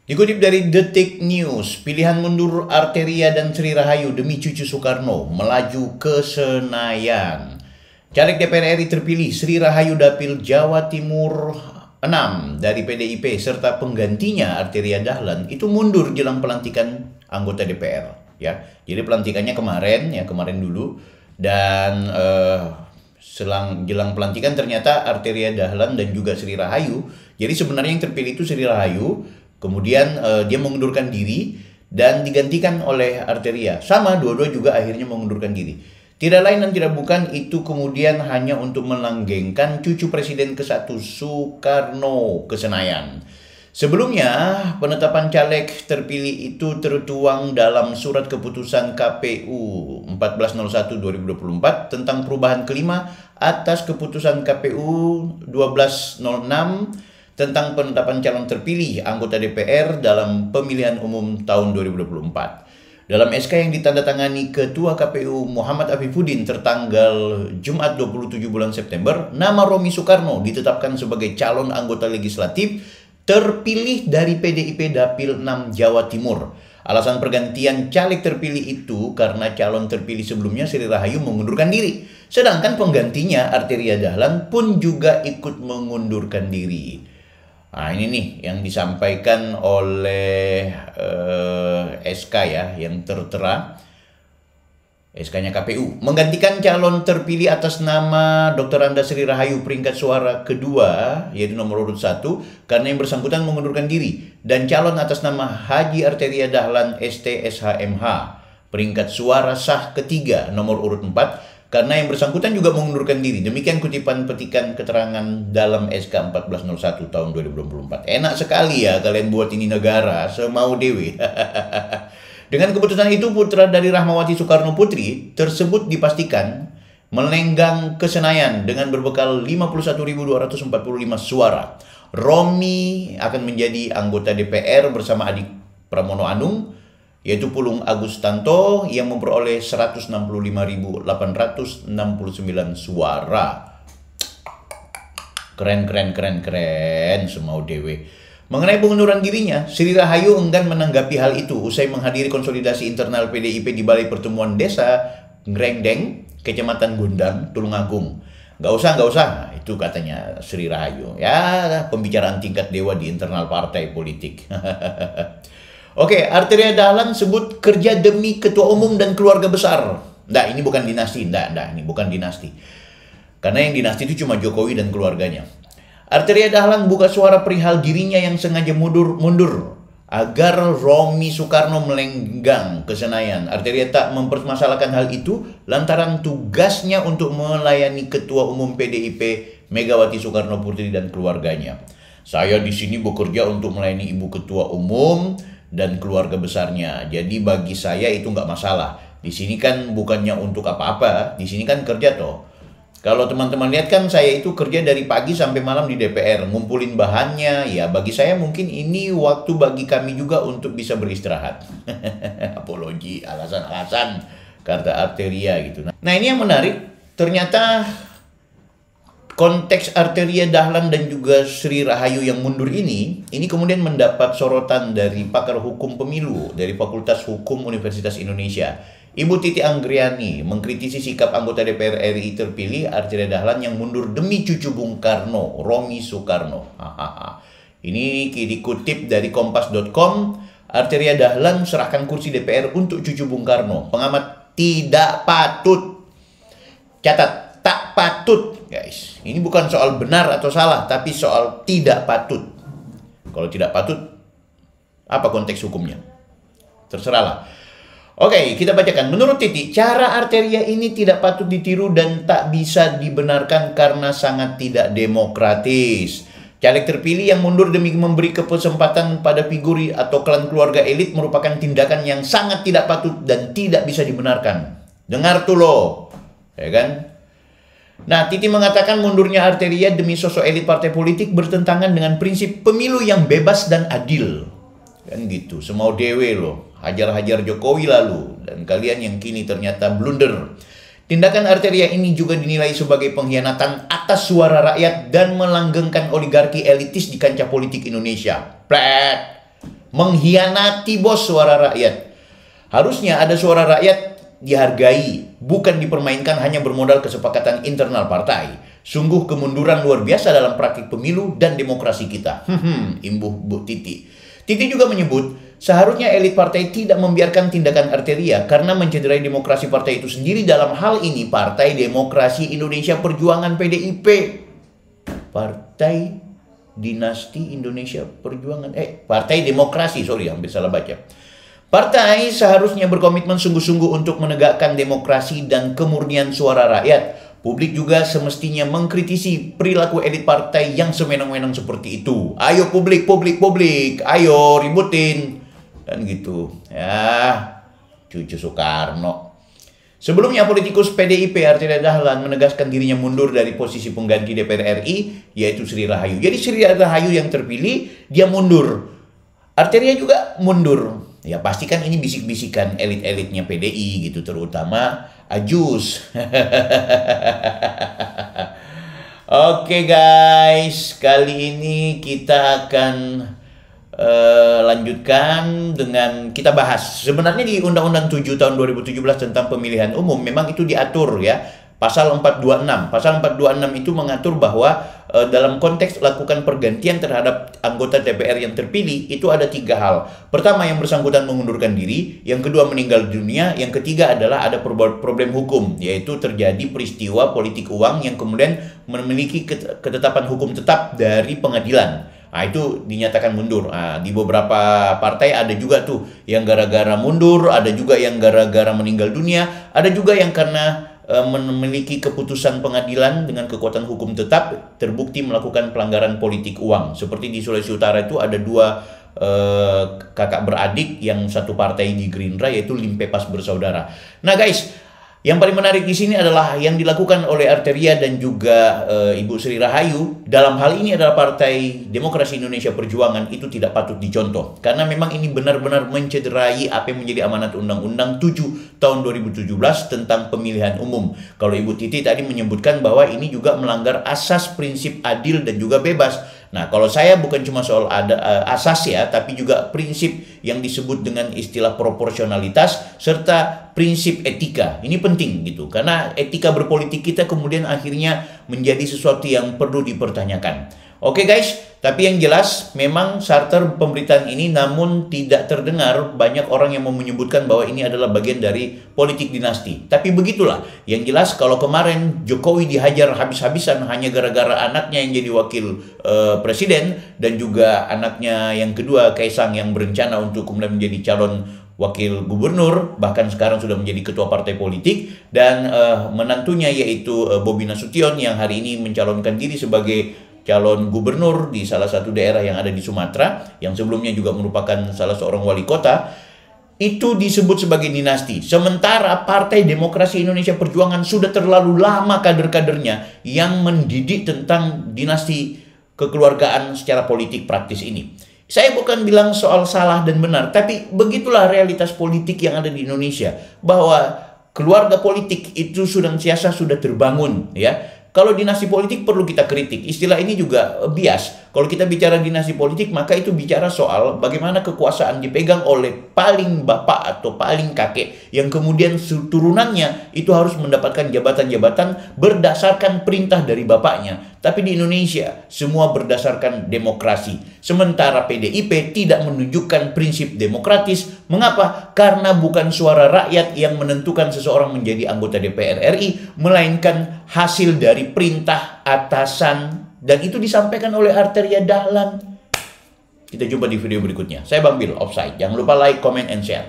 Dikutip dari Detik News, pilihan mundur Arteria dan Sri Rahayu demi cucu Soekarno melaju ke Senayan. Caleg DPR RI terpilih Sri Rahayu Dapil Jawa Timur 6 dari PDIP serta penggantinya Arteria Dahlan itu mundur jelang pelantikan anggota DPR. Ya, jadi pelantikannya kemarin dulu, dan jelang pelantikan ternyata Arteria Dahlan dan juga Sri Rahayu. Jadi sebenarnya yang terpilih itu Sri Rahayu. Kemudian dia mengundurkan diri dan digantikan oleh Arteria. Sama, dua-dua juga akhirnya mengundurkan diri. Tidak lain dan tidak bukan itu kemudian hanya untuk melanggengkan cucu Presiden ke-1 Soekarno ke Senayan. Sebelumnya, penetapan caleg terpilih itu tertuang dalam surat keputusan KPU 1401/2024 tentang perubahan kelima atas keputusan KPU 1206 tentang penetapan calon terpilih anggota DPR dalam pemilihan umum tahun 2024. Dalam SK yang ditandatangani Ketua KPU Muhammad Afifuddin tertanggal Jumat 27 bulan September, nama Romi Soekarno ditetapkan sebagai calon anggota legislatif terpilih dari PDIP Dapil 6 Jawa Timur. Alasan pergantian caleg terpilih itu karena calon terpilih sebelumnya Sri Rahayu mengundurkan diri. Sedangkan penggantinya Arteria Dahlan pun juga ikut mengundurkan diri. Nah, ini nih yang disampaikan oleh SK ya, yang tertera SK-nya KPU. Menggantikan calon terpilih atas nama Dr. Anda Sri Rahayu peringkat suara kedua, yaitu nomor urut 1, karena yang bersangkutan mengundurkan diri. Dan calon atas nama Haji Arteria Dahlan ST SHMH peringkat suara sah ketiga, nomor urut 4, karena yang bersangkutan juga mengundurkan diri. Demikian kutipan petikan keterangan dalam SK 1401 tahun 2024. Enak sekali ya kalian buat ini negara, semau dewe. Dengan keputusan itu, putra dari Rahmawati Soekarno Putri tersebut dipastikan melenggang ke Senayan dengan berbekal 51.245 suara. Romi akan menjadi anggota DPR bersama adik Pramono Anung, yaitu Pulung Agustanto yang memperoleh 165.869 suara. Keren, semau dewe. Mengenai pengunduran dirinya, Sri Rahayu enggan menanggapi hal itu usai menghadiri konsolidasi internal PDIP di Balai Pertemuan Desa Ngrengdeng, Kecamatan Gondang, Tulungagung. Gak usah, itu katanya Sri Rahayu. Ya, pembicaraan tingkat dewa di internal partai politik. Oke, Arteria Dahlan sebut kerja demi ketua umum dan keluarga besar. Nah, ini bukan dinasti. Ini bukan dinasti. Karena yang dinasti itu cuma Jokowi dan keluarganya. Arteria Dahlan buka suara perihal dirinya yang sengaja mundur agar Romi Soekarno melenggang ke Senayan. Arteria tak mempermasalahkan hal itu lantaran tugasnya untuk melayani Ketua Umum PDIP Megawati Soekarno Putri dan keluarganya. Saya di sini bekerja untuk melayani Ibu Ketua Umum dan keluarga besarnya. Jadi bagi saya itu nggak masalah. Di sini kan bukannya untuk apa-apa, di sini kan kerja toh. Kalau teman-teman lihat kan saya itu kerja dari pagi sampai malam di DPR, ngumpulin bahannya. Ya bagi saya mungkin ini waktu bagi kami juga untuk bisa beristirahat. Apologi, alasan-alasan, kata Arteria gitu. Nah ini yang menarik, ternyata konteks Arteria Dahlan dan juga Sri Rahayu yang mundur ini kemudian mendapat sorotan dari pakar hukum pemilu dari Fakultas Hukum Universitas Indonesia. Ibu Titi Anggriani mengkritisi sikap anggota DPR RI terpilih Arteria Dahlan yang mundur demi cucu Bung Karno, Romi Soekarno. Ini dikutip dari kompas.com, Arteria Dahlan serahkan kursi DPR untuk cucu Bung Karno. Pengamat tidak patut. Catat, tak patut, guys. Ini bukan soal benar atau salah, tapi soal tidak patut. Kalau tidak patut, apa konteks hukumnya? Terserahlah. Oke, kita bacakan. Menurut Titi, cara Arteria ini tidak patut ditiru dan tak bisa dibenarkan karena sangat tidak demokratis. Caleg terpilih yang mundur demi memberi kesempatan pada figur atau klan keluarga elit merupakan tindakan yang sangat tidak patut dan tidak bisa dibenarkan. Dengar tuh lo, ya kan? Nah, Titi mengatakan mundurnya Arteria demi sosok elit partai politik bertentangan dengan prinsip pemilu yang bebas dan adil. Kan gitu, semau dewe loh. Hajar-hajar Jokowi lalu, dan kalian yang kini ternyata blunder. Tindakan Arteria ini juga dinilai sebagai pengkhianatan atas suara rakyat dan melanggengkan oligarki elitis di kancah politik Indonesia. Plet. mengkhianati bos suara rakyat. Harusnya ada suara rakyat dihargai, bukan dipermainkan hanya bermodal kesepakatan internal partai. Sungguh kemunduran luar biasa dalam praktik pemilu dan demokrasi kita. Imbuh Bu Titi. Titi juga menyebut, seharusnya elit partai tidak membiarkan tindakan arteria karena mencederai demokrasi partai itu sendiri. Dalam hal ini Partai Demokrasi Indonesia Perjuangan PDIP. Partai Dinasti Indonesia Perjuangan. Partai Demokrasi, sorry hampir salah baca. Partai seharusnya berkomitmen sungguh-sungguh untuk menegakkan demokrasi dan kemurnian suara rakyat. Publik juga semestinya mengkritisi perilaku elit partai yang sewenang-wenang seperti itu. Ayo publik, ayo ributin. Dan gitu. Ya, cucu Soekarno. Sebelumnya politikus PDIP Arteria Dahlan menegaskan dirinya mundur dari posisi pengganti DPR RI, yaitu Sri Rahayu. Jadi Sri Rahayu yang terpilih, dia mundur. Arteria juga mundur. Ya pasti kan ini bisik-bisikan elit-elitnya PDI gitu, terutama Ajus. Oke guys, kali ini kita akan lanjutkan dengan kita bahas. Sebenarnya di Undang-Undang 7 tahun 2017 tentang pemilihan umum memang itu diatur ya. Pasal 426. Pasal 426 itu mengatur bahwa dalam konteks lakukan pergantian terhadap anggota DPR yang terpilih itu ada 3 hal. Pertama, yang bersangkutan mengundurkan diri. Yang kedua, meninggal dunia. Yang ketiga adalah ada problem hukum, yaitu terjadi peristiwa politik uang yang kemudian memiliki ketetapan hukum tetap dari pengadilan. Nah, itu dinyatakan mundur. Nah, di beberapa partai ada juga tuh yang gara-gara mundur, ada juga yang gara-gara meninggal dunia, ada juga yang karena memiliki keputusan pengadilan dengan kekuatan hukum tetap terbukti melakukan pelanggaran politik uang. Seperti di Sulawesi Utara itu ada 2 kakak beradik yang satu partai di Gerindra, yaitu Limpepas Bersaudara. Nah guys, yang paling menarik di sini adalah yang dilakukan oleh Arteria dan juga Ibu Sri Rahayu dalam hal ini adalah Partai Demokrasi Indonesia Perjuangan itu tidak patut dicontoh. Karena memang ini benar-benar mencederai apa yang menjadi amanat Undang-Undang 7 tahun 2017 tentang pemilihan umum. Kalau Ibu Titi tadi menyebutkan bahwa ini juga melanggar asas prinsip adil dan juga bebas. Nah, kalau saya bukan cuma soal asas ya, tapi juga prinsip yang disebut dengan istilah proporsionalitas serta prinsip etika. Ini penting gitu, karena etika berpolitik kita kemudian akhirnya menjadi sesuatu yang perlu dipertanyakan. Oke guys, tapi yang jelas memang charter pemberitaan ini namun tidak terdengar banyak orang yang mau menyebutkan bahwa ini adalah bagian dari politik dinasti. Tapi begitulah, yang jelas kalau kemarin Jokowi dihajar habis-habisan hanya gara-gara anaknya yang jadi wakil presiden dan juga anaknya yang kedua Kaisang yang berencana untuk kemudian menjadi calon wakil gubernur, bahkan sekarang sudah menjadi ketua partai politik, dan menantunya yaitu Bobi Nasution yang hari ini mencalonkan diri sebagai calon gubernur di salah satu daerah yang ada di Sumatera, yang sebelumnya juga merupakan salah seorang wali kota, itu disebut sebagai dinasti. Sementara Partai Demokrasi Indonesia Perjuangan sudah terlalu lama kader-kadernya yang mendidik tentang dinasti kekeluargaan secara politik praktis ini. Saya bukan bilang soal salah dan benar, tapi begitulah realitas politik yang ada di Indonesia, bahwa keluarga politik itu sudah terbangun ya. Kalau dinasti politik perlu kita kritik. Istilah ini juga bias. Kalau kita bicara dinasti politik, maka itu bicara soal bagaimana kekuasaan dipegang oleh paling bapak atau paling kakek, yang kemudian turunannya itu harus mendapatkan jabatan-jabatan berdasarkan perintah dari bapaknya. Tapi di Indonesia semua berdasarkan demokrasi. Sementara PDIP tidak menunjukkan prinsip demokratis. Mengapa? Karena bukan suara rakyat yang menentukan seseorang menjadi anggota DPR RI, melainkan hasil dari perintah atasan, dan itu disampaikan oleh Arteria Dahlan. Kita jumpa di video berikutnya. Saya Bang Bil, Offside. Jangan lupa like, comment, and share.